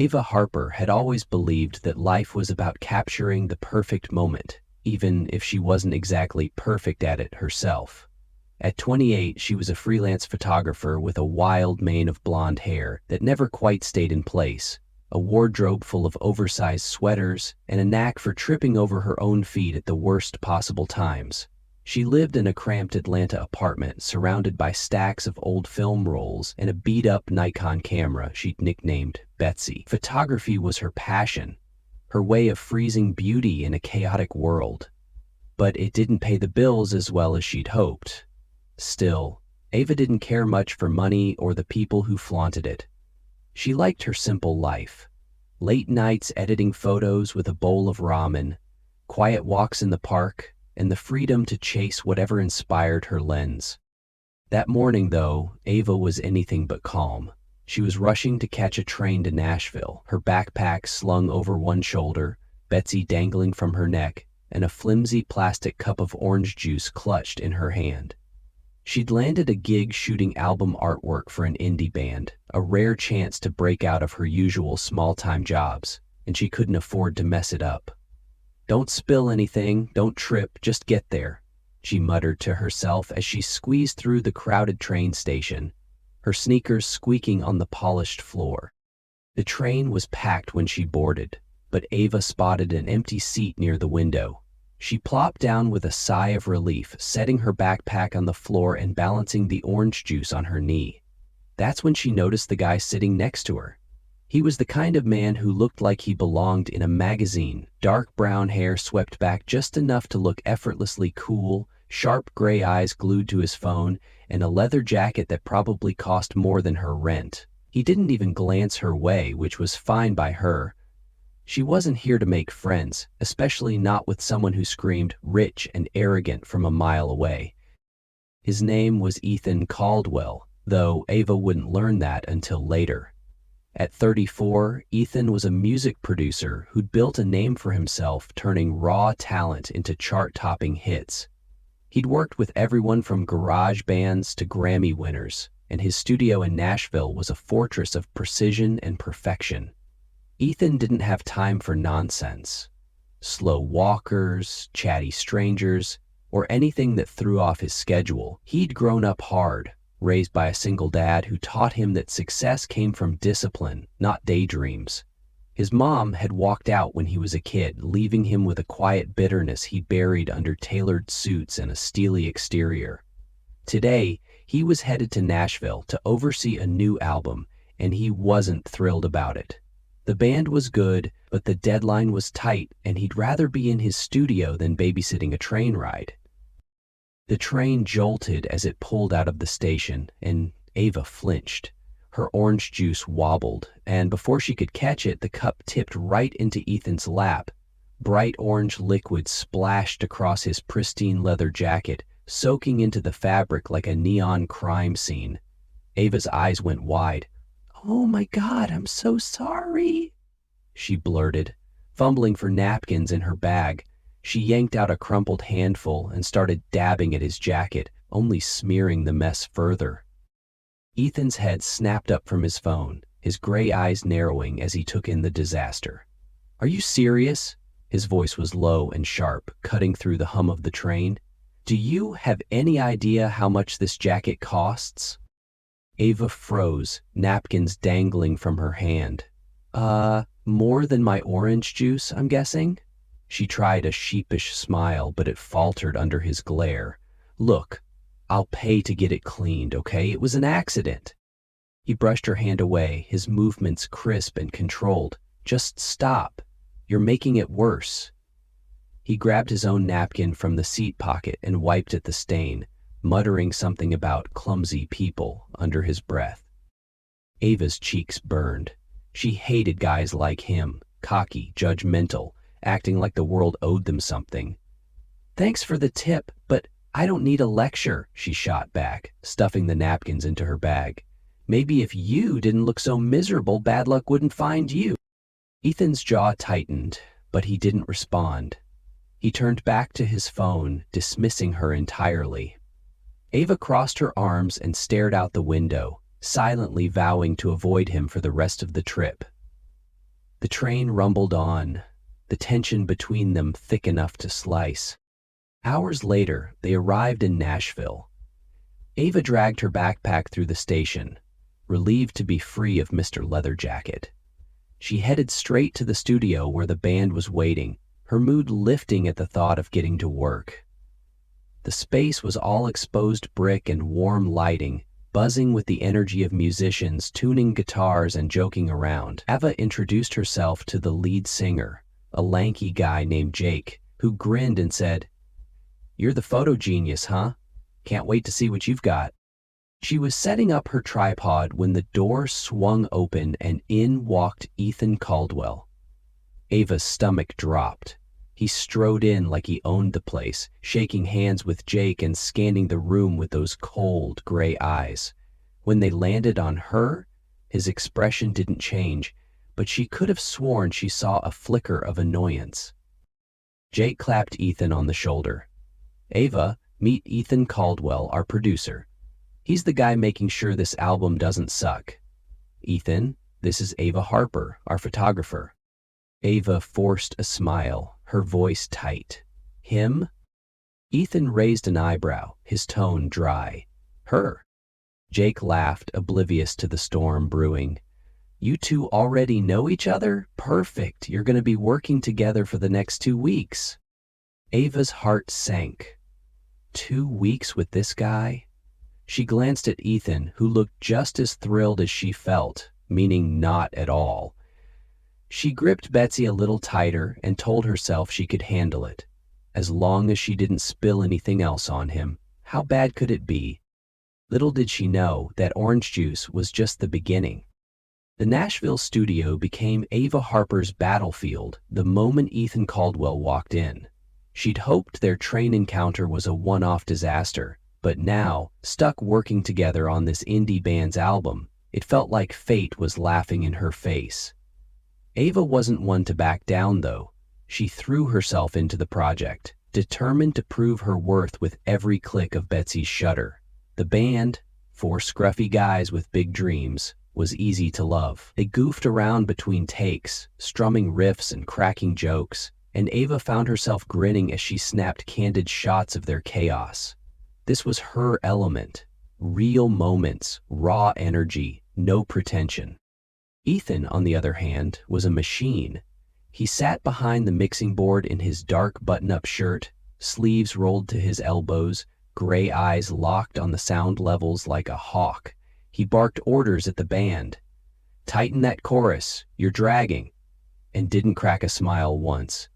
Ava Harper had always believed that life was about capturing the perfect moment, even if she wasn't exactly perfect at it herself. At 28, she was a freelance photographer with a wild mane of blonde hair that never quite stayed in place, a wardrobe full of oversized sweaters, and a knack for tripping over her own feet at the worst possible times. She lived in a cramped Atlanta apartment surrounded by stacks of old film rolls and a beat-up Nikon camera she'd nicknamed Betsy. Photography was her passion, her way of freezing beauty in a chaotic world. But it didn't pay the bills as well as she'd hoped. Still, Ava didn't care much for money or the people who flaunted it. She liked her simple life. Late nights editing photos with a bowl of ramen, quiet walks in the park, and the freedom to chase whatever inspired her lens. That morning, though, Ava was anything but calm. She was rushing to catch a train to Nashville, her backpack slung over one shoulder, Betsy dangling from her neck, and a flimsy plastic cup of orange juice clutched in her hand. She'd landed a gig shooting album artwork for an indie band, a rare chance to break out of her usual small-time jobs, and she couldn't afford to mess it up. "Don't spill anything, don't trip, just get there," she muttered to herself as she squeezed through the crowded train station, her sneakers squeaking on the polished floor. The train was packed when she boarded, but Ava spotted an empty seat near the window. She plopped down with a sigh of relief, setting her backpack on the floor and balancing the orange juice on her knee. That's when she noticed the guy sitting next to her. He was the kind of man who looked like he belonged in a magazine, dark brown hair swept back just enough to look effortlessly cool, sharp gray eyes glued to his phone, and a leather jacket that probably cost more than her rent. He didn't even glance her way, which was fine by her. She wasn't here to make friends, especially not with someone who screamed rich and arrogant from a mile away. His name was Ethan Caldwell, though Ava wouldn't learn that until later. At 34, Ethan was a music producer who'd built a name for himself, turning raw talent into chart-topping hits. He'd worked with everyone from garage bands to Grammy winners, and his studio in Nashville was a fortress of precision and perfection. Ethan didn't have time for nonsense. Slow walkers, chatty strangers, or anything that threw off his schedule. He'd grown up hard, raised by a single dad who taught him that success came from discipline, not daydreams. His mom had walked out when he was a kid, leaving him with a quiet bitterness he buried under tailored suits and a steely exterior. Today, he was headed to Nashville to oversee a new album, and he wasn't thrilled about it. The band was good, but the deadline was tight, and he'd rather be in his studio than babysitting a train ride. The train jolted as it pulled out of the station, and Ava flinched. Her orange juice wobbled, and before she could catch it, the cup tipped right into Ethan's lap. Bright orange liquid splashed across his pristine leather jacket, soaking into the fabric like a neon crime scene. Ava's eyes went wide. "Oh my God, I'm so sorry," she blurted. Fumbling for napkins in her bag, she yanked out a crumpled handful and started dabbing at his jacket, only smearing the mess further. Ethan's head snapped up from his phone, his gray eyes narrowing as he took in the disaster. "Are you serious?" His voice was low and sharp, cutting through the hum of the train. "Do you have any idea how much this jacket costs?" Ava froze, napkins dangling from her hand. More than my orange juice, I'm guessing?" She tried a sheepish smile, but it faltered under his glare. "Look, I'll pay to get it cleaned, okay? It was an accident." He brushed her hand away, his movements crisp and controlled. "Just stop. You're making it worse." He grabbed his own napkin from the seat pocket and wiped at the stain, muttering something about clumsy people under his breath. Ava's cheeks burned. She hated guys like him, cocky, judgmental, acting like the world owed them something. "Thanks for the tip, but I don't need a lecture," she shot back, stuffing the napkins into her bag. "Maybe if you didn't look so miserable, bad luck wouldn't find you." Ethan's jaw tightened, but he didn't respond. He turned back to his phone, dismissing her entirely. Ava crossed her arms and stared out the window, silently vowing to avoid him for the rest of the trip. The train rumbled on, the tension between them thick enough to slice. Hours later, they arrived in Nashville. Ava dragged her backpack through the station, relieved to be free of Mr. Leatherjacket. She headed straight to the studio where the band was waiting, her mood lifting at the thought of getting to work. The space was all exposed brick and warm lighting, buzzing with the energy of musicians tuning guitars and joking around. Ava introduced herself to the lead singer, a lanky guy named Jake, who grinned and said, "You're the photo genius, huh? Can't wait to see what you've got." She was setting up her tripod when the door swung open and in walked Ethan Caldwell. Ava's stomach dropped. He strode in like he owned the place, shaking hands with Jake and scanning the room with those cold, gray eyes. When they landed on her, his expression didn't change, but she could have sworn she saw a flicker of annoyance. Jake clapped Ethan on the shoulder. "Ava, meet Ethan Caldwell, our producer. He's the guy making sure this album doesn't suck. Ethan, this is Ava Harper, our photographer." Ava forced a smile, her voice tight. "Him?" Ethan raised an eyebrow, his tone dry. "Her." Jake laughed, oblivious to the storm brewing. "You two already know each other? Perfect. You're going to be working together for the next 2 weeks." Ava's heart sank. 2 weeks with this guy? She glanced at Ethan, who looked just as thrilled as she felt, meaning not at all. She gripped Betsy a little tighter and told herself she could handle it. As long as she didn't spill anything else on him, how bad could it be? Little did she know that orange juice was just the beginning. The Nashville studio became Ava Harper's battlefield the moment Ethan Caldwell walked in. She'd hoped their train encounter was a one-off disaster, but now, stuck working together on this indie band's album, it felt like fate was laughing in her face. Ava wasn't one to back down, though. She threw herself into the project, determined to prove her worth with every click of Betsy's shutter. The band, 4 scruffy guys with big dreams, was easy to love. They goofed around between takes, strumming riffs and cracking jokes, and Ava found herself grinning as she snapped candid shots of their chaos. This was her element. Real moments, raw energy, no pretension. Ethan, on the other hand, was a machine. He sat behind the mixing board in his dark button-up shirt, sleeves rolled to his elbows, gray eyes locked on the sound levels like a hawk. He barked orders at the band. "Tighten that chorus, you're dragging," and didn't crack a smile once.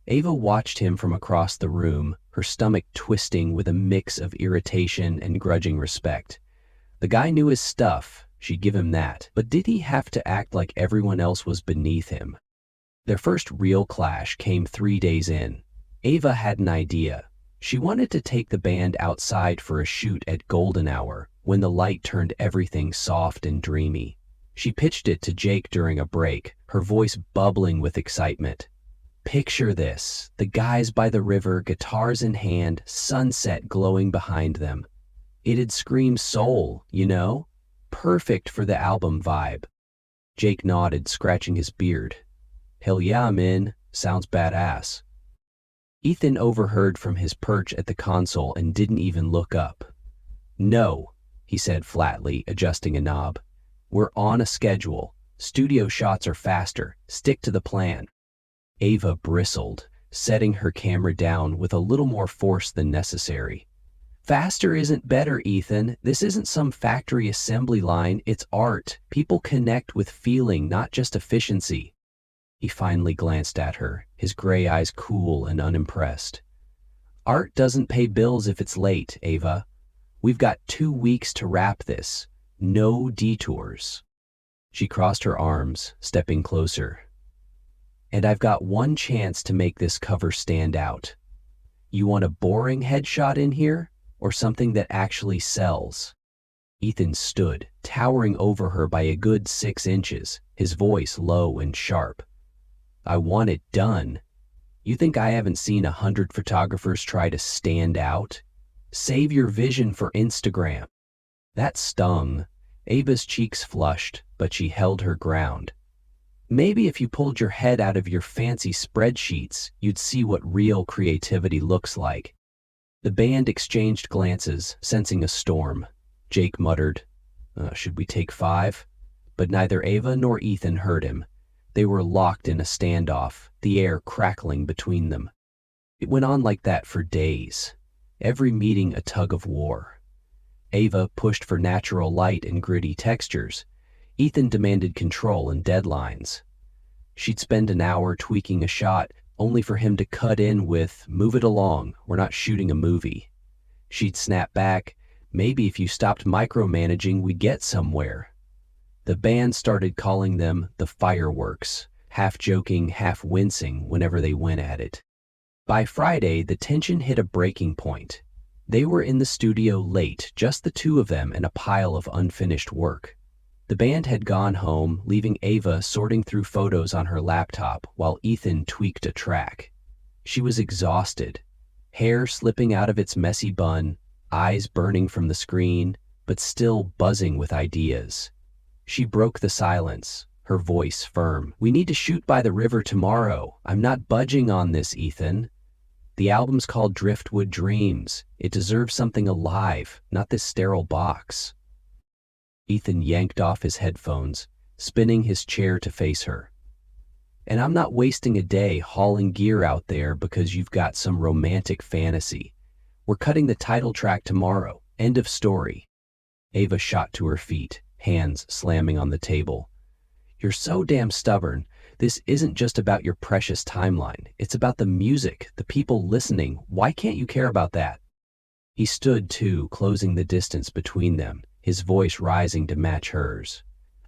Ava watched him from across the room, her stomach twisting with a mix of irritation and grudging respect. The guy knew his stuff, she'd give him that, but did he have to act like everyone else was beneath him? Their first real clash came 3 days in. Ava had an idea. She wanted to take the band outside for a shoot at golden hour, when the light turned everything soft and dreamy. She pitched it to Jake during a break, her voice bubbling with excitement. Picture this, the guys by the river, guitars in hand, sunset glowing behind them. It'd scream soul, you know? Perfect for the album vibe. Jake nodded, scratching his beard. "Hell yeah, I'm in. Sounds badass." Ethan overheard from his perch at the console and didn't even look up. "No," he said flatly, adjusting a knob. "We're on a schedule. Studio shots are faster. Stick to the plan." Ava bristled, setting her camera down with a little more force than necessary. "Faster isn't better, Ethan. This isn't some factory assembly line. It's art. People connect with feeling, not just efficiency." He finally glanced at her, his gray eyes cool and unimpressed. "Art doesn't pay bills if it's late, Ava. We've got 2 weeks to wrap this. No detours." She crossed her arms, stepping closer. "And I've got one chance to make this cover stand out. You want a boring headshot in here, or something that actually sells?" Ethan stood, towering over her by a good 6 inches, his voice low and sharp. "I want it done. You think I haven't seen 100 photographers try to stand out? Save your vision for Instagram." That stung. Ava's cheeks flushed, but she held her ground. Maybe if you pulled your head out of your fancy spreadsheets, you'd see what real creativity looks like. The band exchanged glances, sensing a storm. Jake muttered, should we take 5? But neither Ava nor Ethan heard him. They were locked in a standoff, the air crackling between them. It went on like that for days, every meeting a tug of war. Ava pushed for natural light and gritty textures. Ethan demanded control and deadlines. She'd spend an hour tweaking a shot, only for him to cut in with, "Move it along, we're not shooting a movie." She'd snap back, "Maybe if you stopped micromanaging, we'd get somewhere." The band started calling them the fireworks, half joking, half wincing whenever they went at it. By Friday, the tension hit a breaking point. They were in the studio late, just the two of them and a pile of unfinished work. The band had gone home, leaving Ava sorting through photos on her laptop while Ethan tweaked a track. She was exhausted, hair slipping out of its messy bun, eyes burning from the screen, but still buzzing with ideas. She broke the silence, her voice firm. "We need to shoot by the river tomorrow. I'm not budging on this, Ethan. The album's called Driftwood Dreams. It deserves something alive, not this sterile box." Ethan yanked off his headphones, spinning his chair to face her. "And I'm not wasting a day hauling gear out there because you've got some romantic fantasy. We're cutting the title track tomorrow. End of story." Ava shot to her feet, hands slamming on the table. "You're so damn stubborn. This isn't just about your precious timeline. It's about the music, the people listening. Why can't you care about that?" He stood too, closing the distance between them, his voice rising to match hers.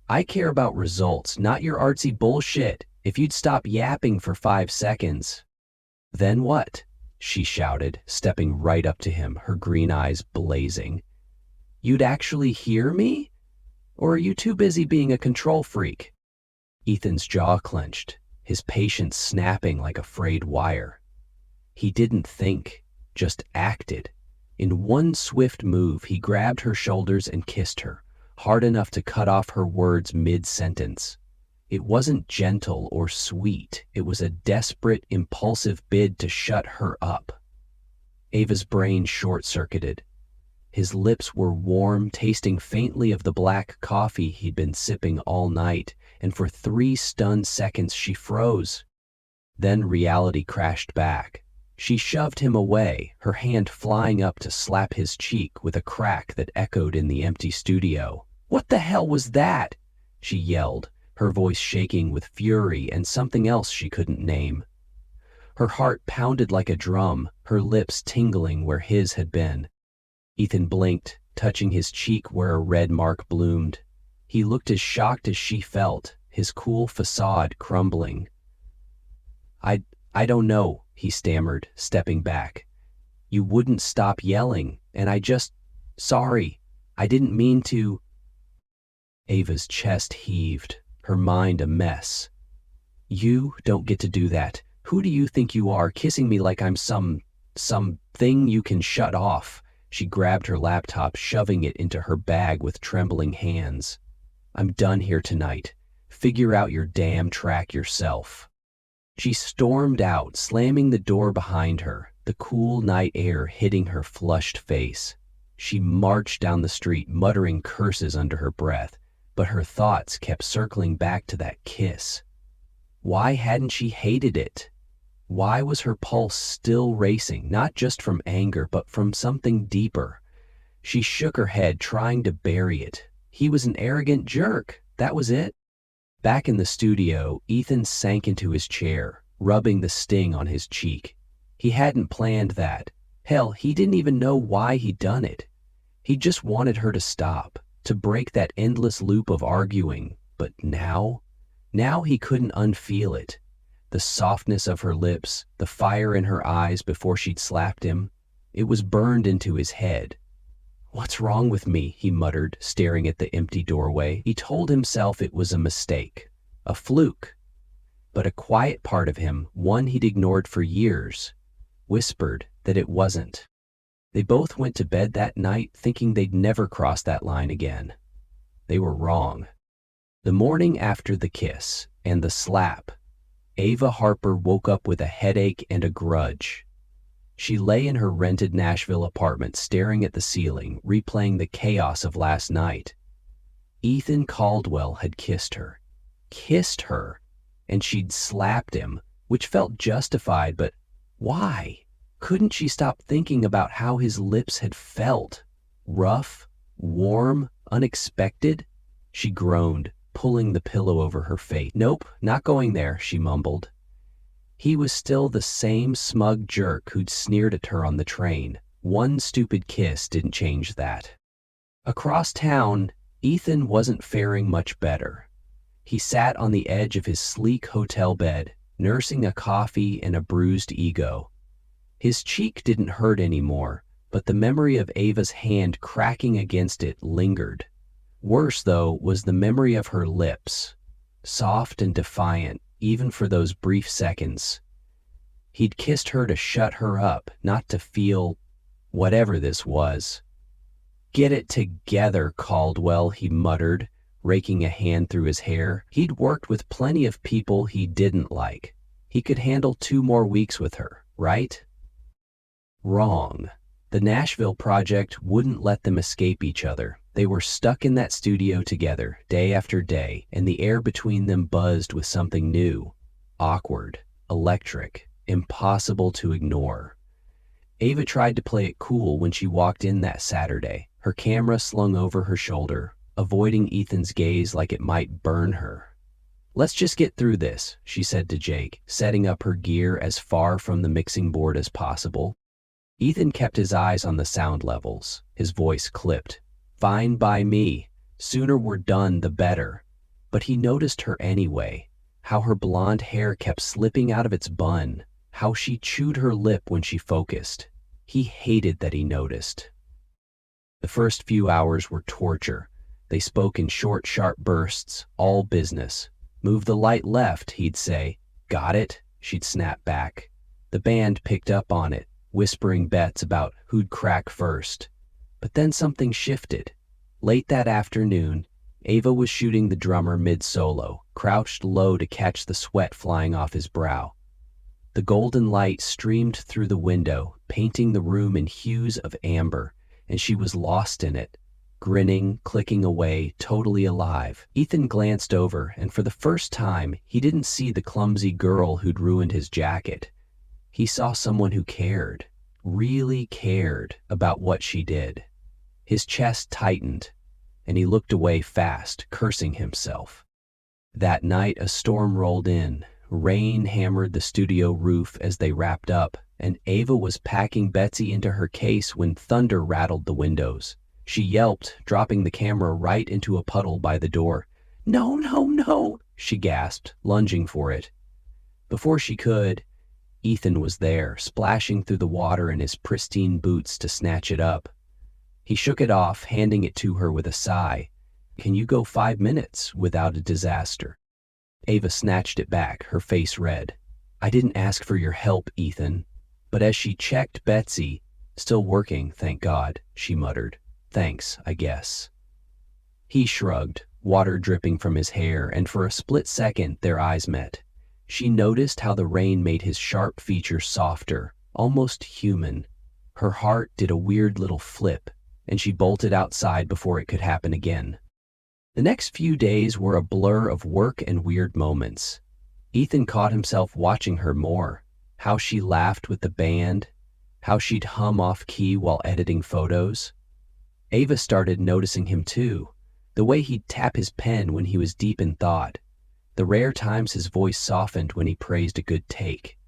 "I care about results, not your artsy bullshit. If you'd stop yapping for 5 seconds." "Then what?" she shouted, stepping right up to him, her green eyes blazing. "You'd actually hear me? Or are you too busy being a control freak?" Ethan's jaw clenched, his patience snapping like a frayed wire. He didn't think, just acted. In one swift move, he grabbed her shoulders and kissed her, hard enough to cut off her words mid-sentence. It wasn't gentle or sweet. It was a desperate, impulsive bid to shut her up. Ava's brain short-circuited. His lips were warm, tasting faintly of the black coffee he'd been sipping all night, and for 3 stunned seconds she froze. Then reality crashed back. She shoved him away, her hand flying up to slap his cheek with a crack that echoed in the empty studio. "What the hell was that?" she yelled, her voice shaking with fury and something else she couldn't name. Her heart pounded like a drum, her lips tingling where his had been. Ethan blinked, touching his cheek where a red mark bloomed. He looked as shocked as she felt, his cool facade crumbling. I don't know," he stammered, stepping back. "You wouldn't stop yelling, and sorry, I didn't mean to." Ava's chest heaved, her mind a mess. "You don't get to do that. Who do you think you are, kissing me like I'm some thing you can shut off?" She grabbed her laptop, shoving it into her bag with trembling hands. "I'm done here tonight. Figure out your damn track yourself." She stormed out, slamming the door behind her, the cool night air hitting her flushed face. She marched down the street, muttering curses under her breath, but her thoughts kept circling back to that kiss. Why hadn't she hated it? Why was her pulse still racing, not just from anger, but from something deeper? She shook her head, trying to bury it. He was an arrogant jerk, that was it. Back in the studio, Ethan sank into his chair, rubbing the sting on his cheek. He hadn't planned that. Hell, he didn't even know why he'd done it. He just wanted her to stop, to break that endless loop of arguing. But now he couldn't unfeel it. The softness of her lips, the fire in her eyes before she'd slapped him, it was burned into his head. "What's wrong with me?" he muttered, staring at the empty doorway. He told himself it was a mistake, a fluke. But a quiet part of him, one he'd ignored for years, whispered that it wasn't. They both went to bed that night thinking they'd never cross that line again. They were wrong. The morning after the kiss, and the slap. Ava Harper woke up with a headache and a grudge. She lay in her rented Nashville apartment staring at the ceiling, replaying the chaos of last night. Ethan Caldwell had kissed her. Kissed her, and she'd slapped him, which felt justified, but why? Couldn't she stop thinking about how his lips had felt? Rough, warm, unexpected? She groaned, pulling the pillow over her face. "Nope, not going there," she mumbled. He was still the same smug jerk who'd sneered at her on the train. One stupid kiss didn't change that. Across town, Ethan wasn't faring much better. He sat on the edge of his sleek hotel bed, nursing a coffee and a bruised ego. His cheek didn't hurt anymore, but the memory of Ava's hand cracking against it lingered. Worse, though, was the memory of her lips, soft and defiant, even for those brief seconds. He'd kissed her to shut her up, not to feel whatever this was. "Get it together, Caldwell," he muttered, raking a hand through his hair. He'd worked with plenty of people he didn't like. He could handle 2 more weeks with her, right? Wrong. The Nashville project wouldn't let them escape each other. They were stuck in that studio together, day after day, and the air between them buzzed with something new, awkward, electric, impossible to ignore. Ava tried to play it cool when she walked in that Saturday, her camera slung over her shoulder, avoiding Ethan's gaze like it might burn her. "Let's just get through this," she said to Jake, setting up her gear as far from the mixing board as possible. Ethan kept his eyes on the sound levels, his voice clipped. "Fine by me. Sooner we're done, the better." But he noticed her anyway, how her blonde hair kept slipping out of its bun, how she chewed her lip when she focused. He hated that he noticed. The first few hours were torture. They spoke in short, sharp bursts, all business. "Move the light left," he'd say. "Got it?" she'd snap back. The band picked up on it, whispering bets about who'd crack first. But then something shifted. Late that afternoon, Ava was shooting the drummer mid-solo, crouched low to catch the sweat flying off his brow. The golden light streamed through the window, painting the room in hues of amber, and she was lost in it, grinning, clicking away, totally alive. Ethan glanced over, and for the first time, he didn't see the clumsy girl who'd ruined his jacket. He saw someone who cared, really cared about what she did. His chest tightened, and he looked away fast, cursing himself. That night, a storm rolled in. Rain hammered the studio roof as they wrapped up, and Ava was packing Betsy into her case when thunder rattled the windows. She yelped, dropping the camera right into a puddle by the door. "No, no, no," she gasped, lunging for it. Before she could, Ethan was there, splashing through the water in his pristine boots to snatch it up. He shook it off, handing it to her with a sigh. "Can you go 5 minutes without a disaster?" Ava snatched it back, her face red. "I didn't ask for your help, Ethan." But as she checked Betsy, "Still working, thank God," she muttered. "Thanks, I guess." He shrugged, water dripping from his hair, and for a split second their eyes met. She noticed how the rain made his sharp features softer, almost human. Her heart did a weird little flip, and she bolted outside before it could happen again. The next few days were a blur of work and weird moments. Ethan caught himself watching her more, how she laughed with the band, how she'd hum off-key while editing photos. Ava started noticing him too, the way he'd tap his pen when he was deep in thought, the rare times his voice softened when he praised a good take.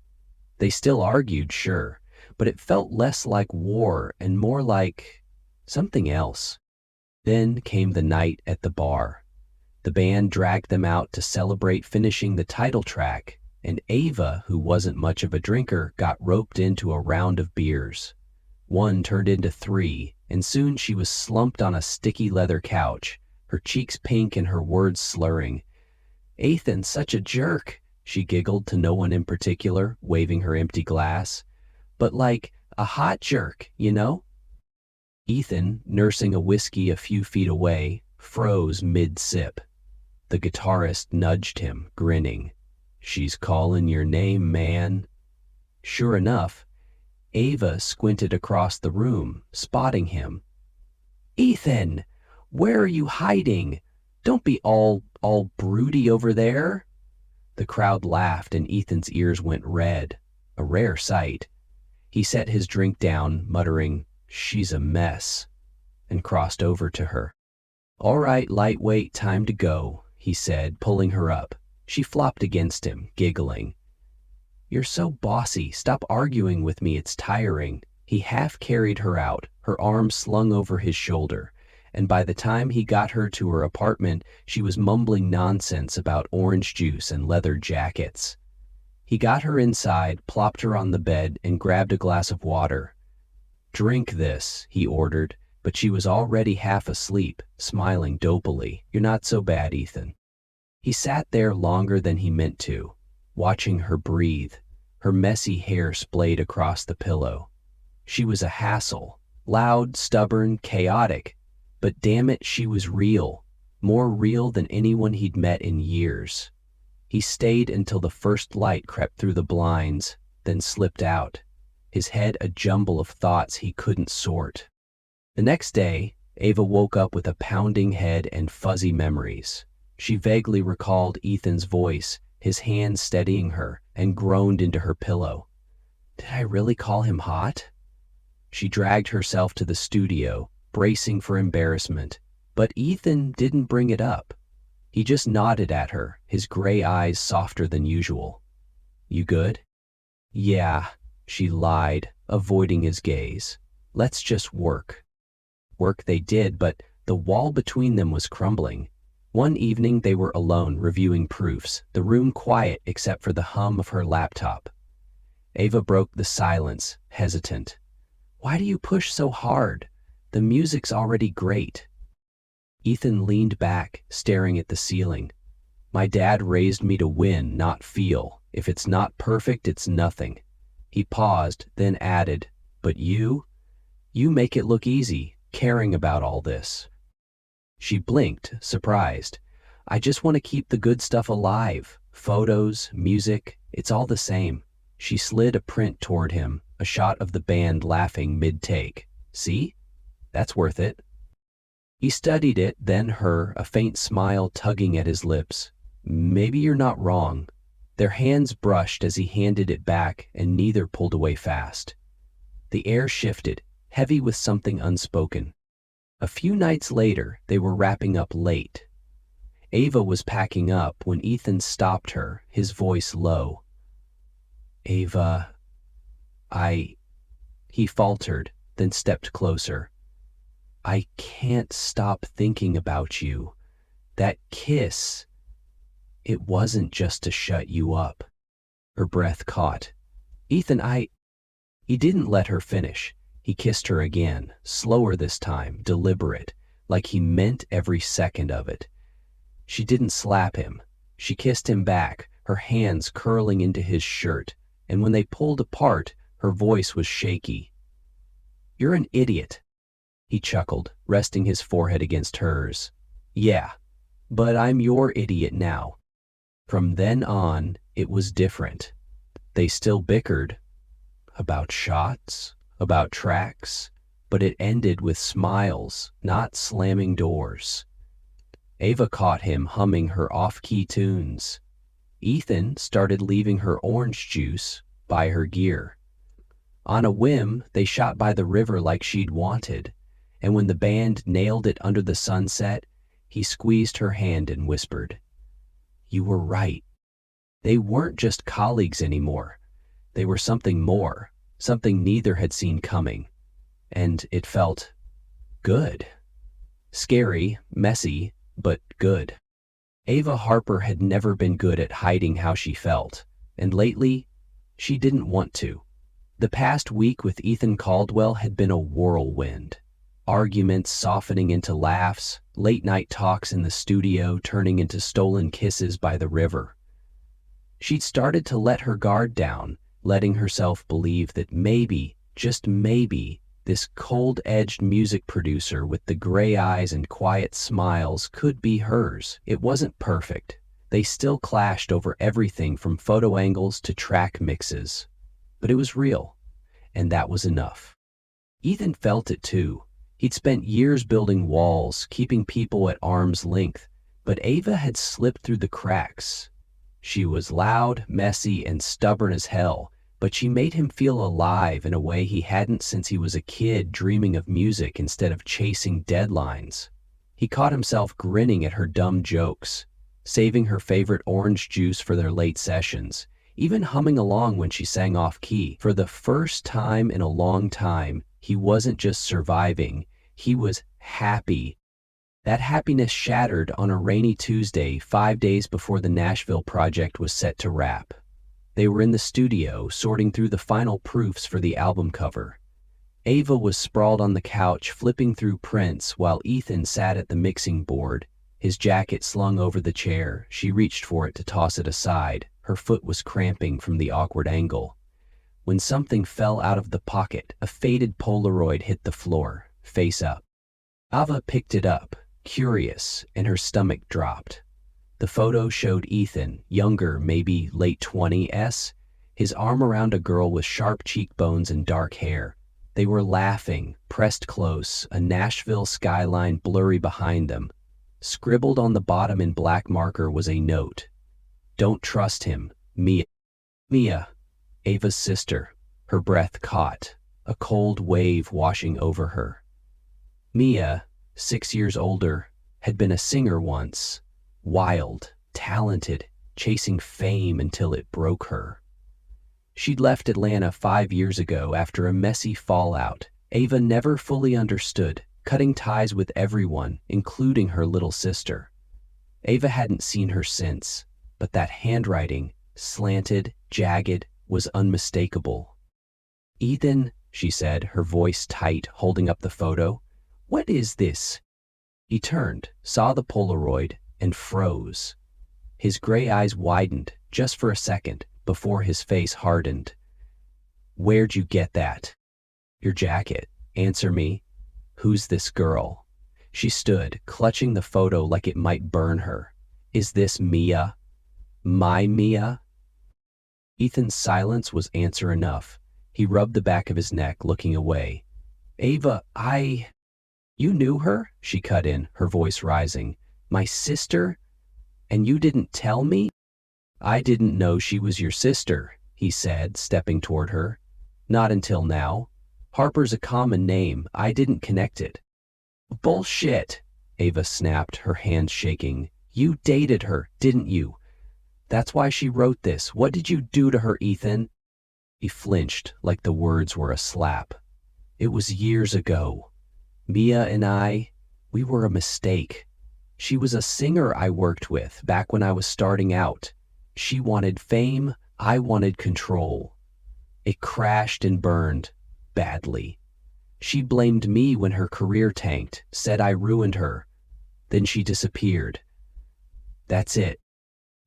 They still argued, sure, but it felt less like war and more like something else. Then came the night at the bar. The band dragged them out to celebrate finishing the title track, and Ava, who wasn't much of a drinker, got roped into a round of beers. 1 turned into 3, and soon she was slumped on a sticky leather couch, her cheeks pink and her words slurring. "Ethan's such a jerk," she giggled to no one in particular, waving her empty glass. "But like a hot jerk, you know?" Ethan, nursing a whiskey a few feet away, froze mid-sip. The guitarist nudged him, grinning. "She's calling your name, man." Sure enough, Ava squinted across the room, spotting him. "Ethan, where are you hiding? Don't be all broody over there." The crowd laughed and Ethan's ears went red, a rare sight. He set his drink down, muttering, "She's a mess," and crossed over to her. "All right, lightweight, time to go," he said, pulling her up. She flopped against him, giggling. "You're so bossy. Stop arguing with me. It's tiring." He half carried her out, her arms slung over his shoulder, and by the time he got her to her apartment, she was mumbling nonsense about orange juice and leather jackets. He got her inside, plopped her on the bed, and grabbed a glass of water. "Drink this," he ordered, but she was already half asleep, smiling dopily. "You're not so bad, Ethan." He sat there longer than he meant to, watching her breathe, her messy hair splayed across the pillow. She was a hassle, loud, stubborn, chaotic, but damn it, she was real, more real than anyone he'd met in years. He stayed until the first light crept through the blinds, then slipped out, his head a jumble of thoughts he couldn't sort. The next day, Ava woke up with a pounding head and fuzzy memories. She vaguely recalled Ethan's voice, his hand steadying her, and groaned into her pillow. Did I really call him hot? She dragged herself to the studio, bracing for embarrassment, but Ethan didn't bring it up. He just nodded at her, his gray eyes softer than usual. "You good?" "Yeah," she lied, avoiding his gaze. "Let's just work." Work they did, but the wall between them was crumbling. One evening they were alone, reviewing proofs, the room quiet except for the hum of her laptop. Ava broke the silence, hesitant. "Why do you push so hard? The music's already great." Ethan leaned back, staring at the ceiling. "My dad raised me to win, not feel. If it's not perfect, it's nothing." He paused, then added, "But you make it look easy, caring about all this." She blinked, surprised. "I just want to keep the good stuff alive. Photos, music, it's all the same." She slid a print toward him, a shot of the band laughing mid-take. "See? That's worth it." He studied it, then her, a faint smile tugging at his lips. "Maybe you're not wrong." Their hands brushed as he handed it back, and neither pulled away fast. The air shifted, heavy with something unspoken. A few nights later, they were wrapping up late. Ava was packing up when Ethan stopped her, his voice low. "Ava, he faltered, then stepped closer. "I can't stop thinking about you. That kiss, it wasn't just to shut you up." Her breath caught. "Ethan, He didn't let her finish. He kissed her again, slower this time, deliberate, like he meant every second of it. She didn't slap him. She kissed him back, her hands curling into his shirt, and when they pulled apart, her voice was shaky. "You're an idiot." He chuckled, resting his forehead against hers. "Yeah, but I'm your idiot now." From then on, it was different. They still bickered about shots, about tracks, but it ended with smiles, not slamming doors. Ava caught him humming her off-key tunes. Ethan started leaving her orange juice by her gear. On a whim, they shot by the river like she'd wanted, and when the band nailed it under the sunset, he squeezed her hand and whispered, "You were right." They weren't just colleagues anymore. They were something more, something neither had seen coming. And it felt good. Scary, messy, but good. Ava Harper had never been good at hiding how she felt, and lately, she didn't want to. The past week with Ethan Caldwell had been a whirlwind. Arguments softening into laughs, late-night talks in the studio turning into stolen kisses by the river. She'd started to let her guard down, letting herself believe that maybe, just maybe, This cold-edged music producer with the gray eyes and quiet smiles could be hers. It wasn't perfect. They still clashed over everything from photo angles to track mixes. But it was real, and that was enough. Ethan felt it too. He'd spent years building walls, keeping people at arm's length, but Ava had slipped through the cracks. She was loud, messy, and stubborn as hell, but she made him feel alive in a way he hadn't since he was a kid dreaming of music instead of chasing deadlines. He caught himself grinning at her dumb jokes, saving her favorite orange juice for their late sessions, even humming along when she sang off-key. For the first time in a long time, he wasn't just surviving, he was happy. That happiness shattered on a rainy Tuesday, 5 days before the Nashville project was set to wrap. They were in the studio, sorting through the final proofs for the album cover. Ava was sprawled on the couch, flipping through prints, while Ethan sat at the mixing board, his jacket slung over the chair. She reached for it to toss it aside. Her foot was cramping from the awkward angle. When something fell out of the pocket, a faded Polaroid hit the floor, face up. Ava picked it up, curious, and her stomach dropped. The photo showed Ethan, younger, maybe late 20s, his arm around a girl with sharp cheekbones and dark hair. They were laughing, pressed close, a Nashville skyline blurry behind them. Scribbled on the bottom in black marker was a note. "Don't trust him, Mia." Mia, Ava's sister, her breath caught, a cold wave washing over her. Mia, 6 years older, had been a singer once. Wild, talented, chasing fame until it broke her. She'd left Atlanta 5 years ago after a messy fallout Ava never fully understood, cutting ties with everyone, including her little sister. Ava hadn't seen her since, but that handwriting, slanted, jagged, was unmistakable. "Ethan," she said, her voice tight, holding up the photo. "What is this?" He turned, saw the Polaroid, and froze. His gray eyes widened, just for a second, before his face hardened. "Where'd you get that?" "Your jacket. Answer me. Who's this girl?" She stood, clutching the photo like it might burn her. "Is this Mia? My Mia?" Ethan's silence was answer enough. He rubbed the back of his neck, looking away. "Ava, You knew her?" she cut in, her voice rising. "My sister? And you didn't tell me?" "I didn't know she was your sister," he said, stepping toward her. "Not until now. Harper's a common name. I didn't connect it." "Bullshit," Ava snapped, her hands shaking. "You dated her, didn't you? That's why she wrote this. What did you do to her, Ethan?" He flinched, like the words were a slap. "It was years ago. Mia and we were a mistake. She was a singer I worked with back when I was starting out. She wanted fame, I wanted control. It crashed and burned, badly. She blamed me when her career tanked, said I ruined her. Then she disappeared. That's it."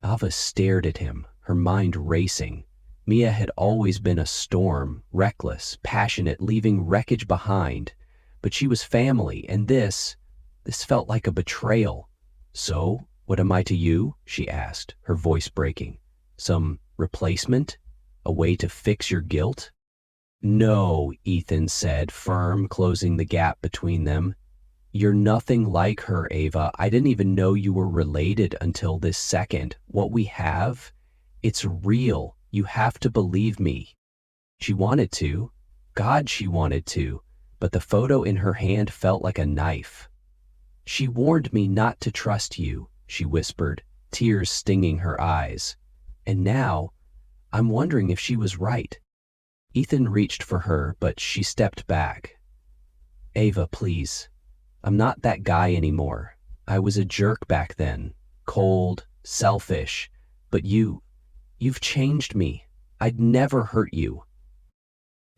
Ava stared at him, her mind racing. Mia had always been a storm, reckless, passionate, leaving wreckage behind. But she was family, and this felt like a betrayal. "So, what am I to you?" she asked, her voice breaking. "Some replacement? A way to fix your guilt?" "No," Ethan said, firm, closing the gap between them. "You're nothing like her, Ava. I didn't even know you were related until this second. What we have, it's real. You have to believe me." She wanted to. God, she wanted to. But the photo in her hand felt like a knife. "She warned me not to trust you," she whispered, tears stinging her eyes. "And now, I'm wondering if she was right." Ethan reached for her, but she stepped back. "Ava, please. I'm not that guy anymore. I was a jerk back then. Cold, selfish. But you've changed me. I'd never hurt you."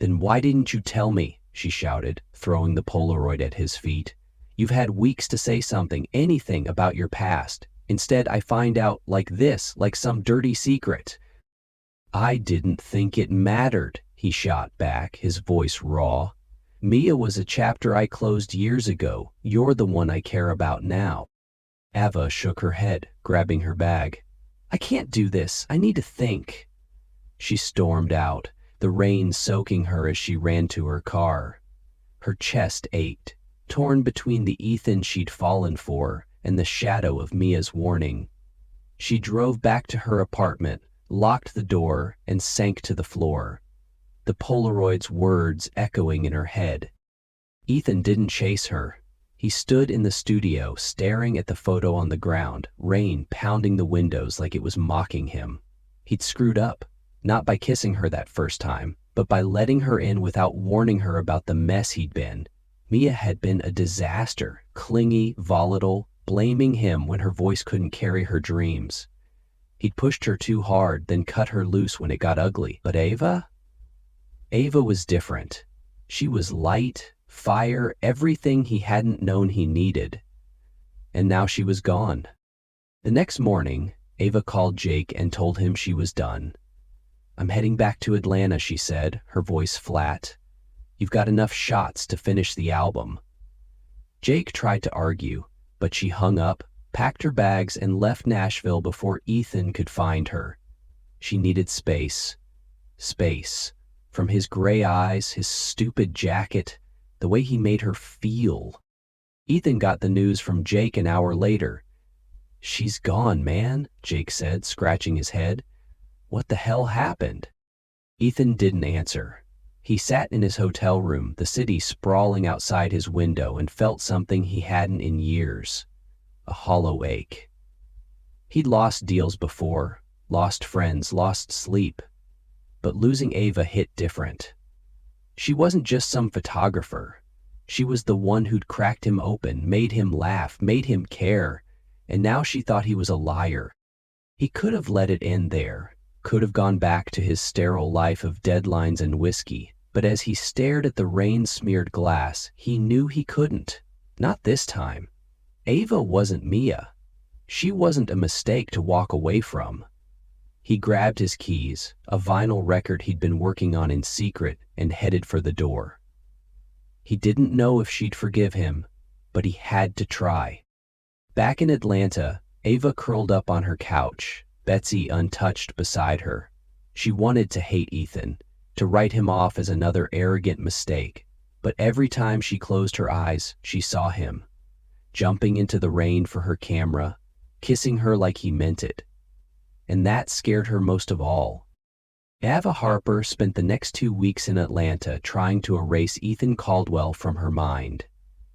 "Then why didn't you tell me?" she shouted, throwing the Polaroid at his feet. "You've had weeks to say something, anything about your past. Instead, I find out like this, like some dirty secret." "I didn't think it mattered," he shot back, his voice raw. Mia was a chapter I closed years ago. You're the one I care about now. Ava shook her head, grabbing her bag. I can't do this. I need to think. She stormed out, the rain soaking her as she ran to her car. Her chest ached, torn between the Ethan she'd fallen for and the shadow of Mia's warning. She drove back to her apartment, locked the door, and sank to the floor, the Polaroid's words echoing in her head. Ethan didn't chase her. He stood in the studio, staring at the photo on the ground, rain pounding the windows like it was mocking him. He'd screwed up, not by kissing her that first time, but by letting her in without warning her about the mess he'd been. Mia had been a disaster, clingy, volatile, blaming him when her voice couldn't carry her dreams. He'd pushed her too hard, then cut her loose when it got ugly. But Ava? Ava was different. She was light, fire, everything he hadn't known he needed. And now she was gone. The next morning, Ava called Jake and told him she was done. I'm heading back to Atlanta, she said, her voice flat. You've got enough shots to finish the album. Jake tried to argue, but she hung up, packed her bags, and left Nashville before Ethan could find her. She needed space. Space. From his gray eyes, his stupid jacket, the way he made her feel. Ethan got the news from Jake an hour later. She's gone, man, Jake said, scratching his head. What the hell happened? Ethan didn't answer. He sat in his hotel room, the city sprawling outside his window, and felt something he hadn't in years. A hollow ache. He'd lost deals before, lost friends, lost sleep. But losing Ava hit different. She wasn't just some photographer. She was the one who'd cracked him open, made him laugh, made him care, and now she thought he was a liar. He could have let it end there, could have gone back to his sterile life of deadlines and whiskey, but as he stared at the rain-smeared glass, he knew he couldn't. Not this time. Ava wasn't Mia. She wasn't a mistake to walk away from. He grabbed his keys, a vinyl record he'd been working on in secret, and headed for the door. He didn't know if she'd forgive him, but he had to try. Back in Atlanta, Ava curled up on her couch, Betsy untouched beside her. She wanted to hate Ethan, to write him off as another arrogant mistake, but every time she closed her eyes, she saw him, jumping into the rain for her camera, kissing her like he meant it. And that scared her most of all. Ava Harper spent the next 2 weeks in Atlanta trying to erase Ethan Caldwell from her mind.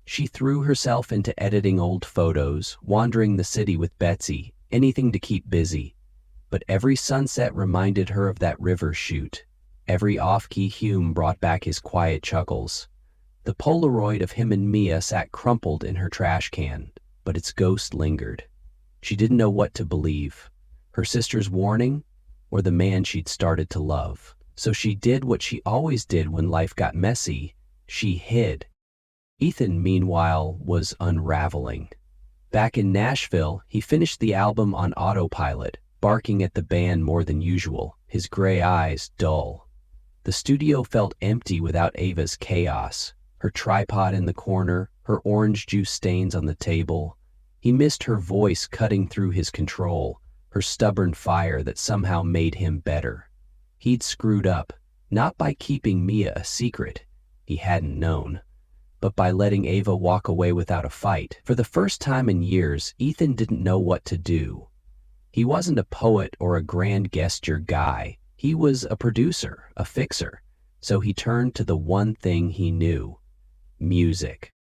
She threw herself into editing old photos, wandering the city with Betsy, anything to keep busy. But every sunset reminded her of that river shoot. Every off-key Hume brought back his quiet chuckles. The Polaroid of him and Mia sat crumpled in her trash can, but its ghost lingered. She didn't know what to believe. Her sister's warning, or the man she'd started to love. So she did what she always did when life got messy. She hid. Ethan, meanwhile, was unraveling. Back in Nashville, he finished the album on autopilot, barking at the band more than usual, his gray eyes dull. The studio felt empty without Ava's chaos, her tripod in the corner, her orange juice stains on the table. He missed her voice cutting through his control, her stubborn fire that somehow made him better. He'd screwed up, not by keeping Mia a secret he hadn't known, but by letting Ava walk away without a fight. For the first time in years, Ethan didn't know what to do. He wasn't a poet or a grand gesture guy. He was a producer, a fixer. So he turned to the one thing he knew: music.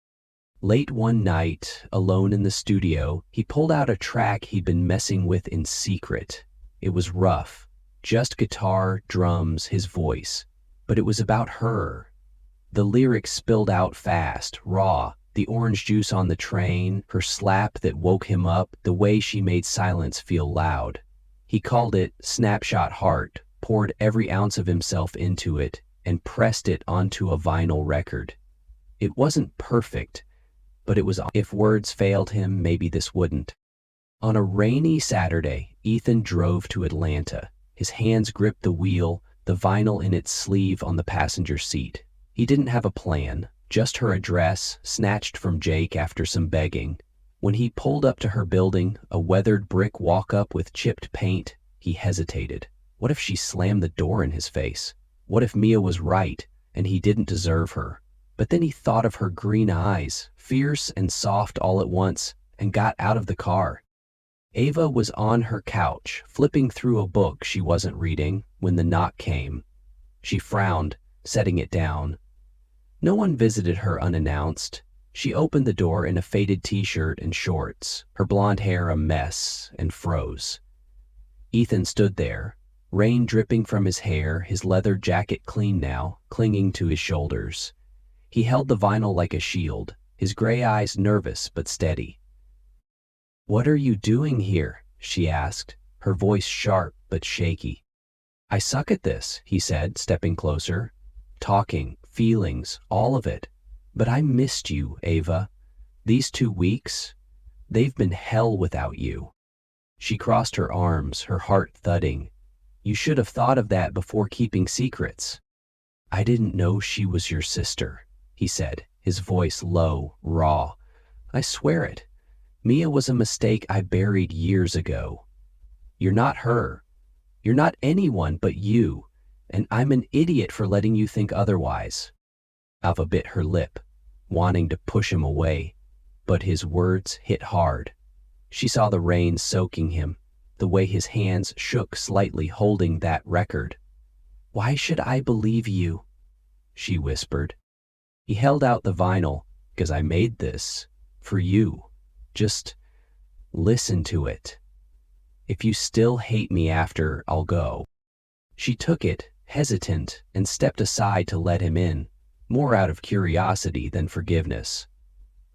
Late one night, alone in the studio, he pulled out a track he'd been messing with in secret. It was rough, just guitar, drums, his voice. But it was about her. The lyrics spilled out fast, raw, the orange juice on the train, her slap that woke him up, the way she made silence feel loud. He called it Snapshot Heart, poured every ounce of himself into it, and pressed it onto a vinyl record. It wasn't perfect, but it was. If words failed him, maybe this wouldn't. On a rainy Saturday, Ethan drove to Atlanta. His hands gripped the wheel, the vinyl in its sleeve on the passenger seat. He didn't have a plan, just her address, snatched from Jake after some begging. When he pulled up to her building, a weathered brick walk-up with chipped paint, he hesitated. What if she slammed the door in his face? What if Mia was right, and he didn't deserve her? But then he thought of her green eyes, fierce and soft all at once, and got out of the car. Ava was on her couch, flipping through a book she wasn't reading, when the knock came. She frowned, setting it down. No one visited her unannounced. She opened the door in a faded t-shirt and shorts, her blonde hair a mess, and froze. Ethan stood there, rain dripping from his hair, his leather jacket clean now, clinging to his shoulders. He held the vinyl like a shield, his gray eyes nervous but steady. "What are you doing here?" she asked, her voice sharp but shaky. "I suck at this," he said, stepping closer. "Talking, feelings, all of it. But I missed you, Ava. These 2 weeks, they've been hell without you." She crossed her arms, her heart thudding. "You should have thought of that before keeping secrets." "I didn't know she was your sister," he said, his voice low, raw. "I swear it. Mia was a mistake I buried years ago. You're not her. You're not anyone but you, and I'm an idiot for letting you think otherwise." Ava bit her lip, wanting to push him away, but his words hit hard. She saw the rain soaking him, the way his hands shook slightly holding that record. "Why should I believe you?" she whispered. He held out the vinyl. "'Cause I made this for you. Just listen to it. If you still hate me after, I'll go." She took it, hesitant, and stepped aside to let him in, more out of curiosity than forgiveness.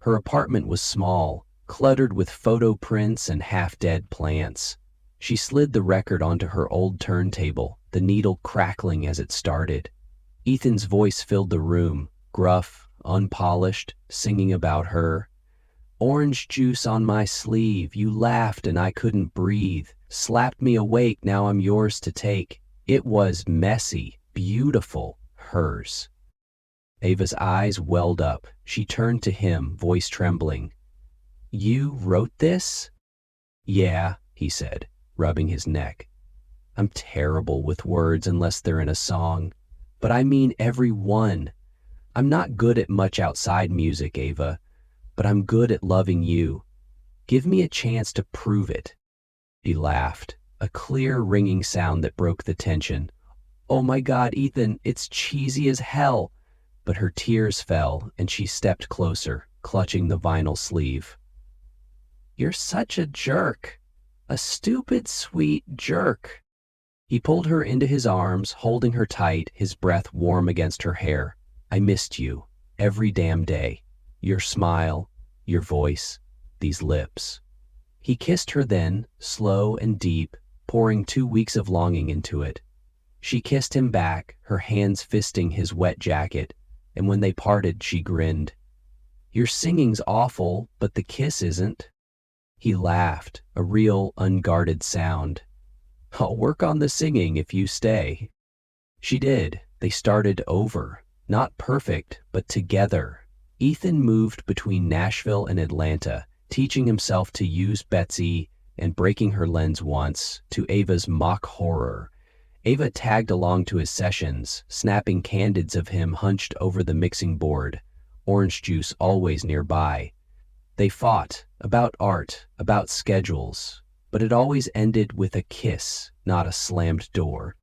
Her apartment was small, cluttered with photo prints and half-dead plants. She slid the record onto her old turntable, the needle crackling as it started. Ethan's voice filled the room, gruff, unpolished, singing about her. "Orange juice on my sleeve, you laughed and I couldn't breathe. Slapped me awake, now I'm yours to take. It was messy, beautiful, hers." Ava's eyes welled up. She turned to him, voice trembling. "You wrote this?" "Yeah," he said, rubbing his neck. "I'm terrible with words unless they're in a song. But I mean every one. I'm not good at much outside music, Ava, but I'm good at loving you. Give me a chance to prove it." He laughed, a clear, ringing sound that broke the tension. "Oh my God, Ethan, it's cheesy as hell." But her tears fell, and she stepped closer, clutching the vinyl sleeve. "You're such a jerk. A stupid, sweet jerk." He pulled her into his arms, holding her tight, his breath warm against her hair. "I missed you, every damn day. Your smile, your voice, these lips." He kissed her then, slow and deep, pouring 2 weeks of longing into it. She kissed him back, her hands fisting his wet jacket, and when they parted, she grinned. "Your singing's awful, but the kiss isn't." He laughed, a real, unguarded sound. "I'll work on the singing if you stay." She did. They started over. Not perfect, but together. Ethan moved between Nashville and Atlanta, teaching himself to use Betsy and breaking her lens once, to Ava's mock horror. Ava tagged along to his sessions, snapping candids of him hunched over the mixing board, orange juice always nearby. They fought, about art, about schedules, but it always ended with a kiss, not a slammed door.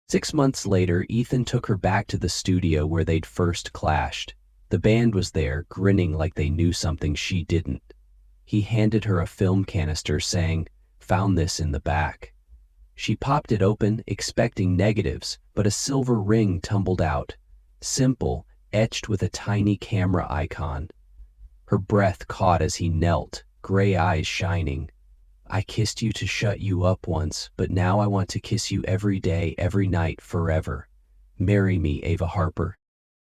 6 months later, Ethan took her back to the studio where they'd first clashed. The band was there, grinning like they knew something she didn't. He handed her a film canister, saying, "Found this in the back." She popped it open, expecting negatives, but a silver ring tumbled out, simple, etched with a tiny camera icon. Her breath caught as he knelt, gray eyes shining. "I kissed you to shut you up once, but now I want to kiss you every day, every night, forever. Marry me, Ava Harper."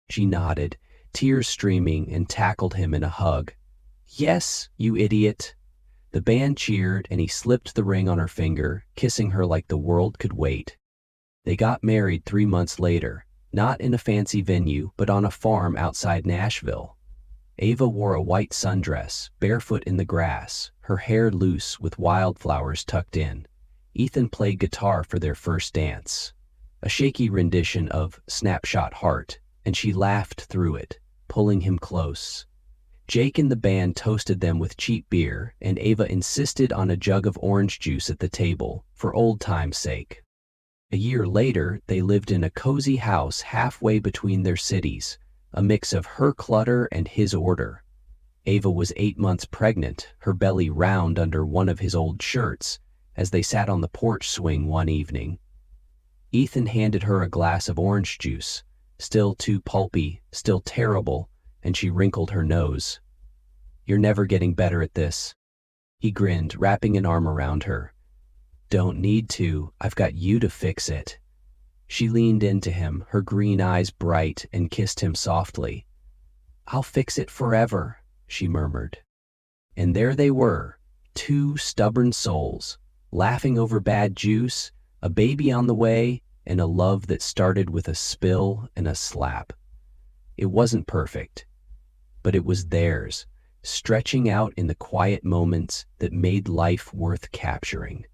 She nodded, tears streaming, and tackled him in a hug. "Yes, you idiot." The band cheered, and he slipped the ring on her finger, kissing her like the world could wait. They got married 3 months later, not in a fancy venue, but on a farm outside Nashville. Ava wore a white sundress, barefoot in the grass, her hair loose with wildflowers tucked in. Ethan played guitar for their first dance, a shaky rendition of Snapshot Heart, and she laughed through it, pulling him close. Jake and the band toasted them with cheap beer, and Ava insisted on a jug of orange juice at the table, for old time's sake. A year later, they lived in a cozy house halfway between their cities, a mix of her clutter and his order. Ava was 8 months pregnant, her belly round under one of his old shirts, as they sat on the porch swing one evening. Ethan handed her a glass of orange juice, still too pulpy, still terrible, and she wrinkled her nose. "You're never getting better at this." He grinned, wrapping an arm around her. "Don't need to, I've got you to fix it." She leaned into him, her green eyes bright, and kissed him softly. "I'll fix it forever," she murmured. And there they were, two stubborn souls, laughing over bad juice, a baby on the way, and a love that started with a spill and a slap. It wasn't perfect, but it was theirs, stretching out in the quiet moments that made life worth capturing.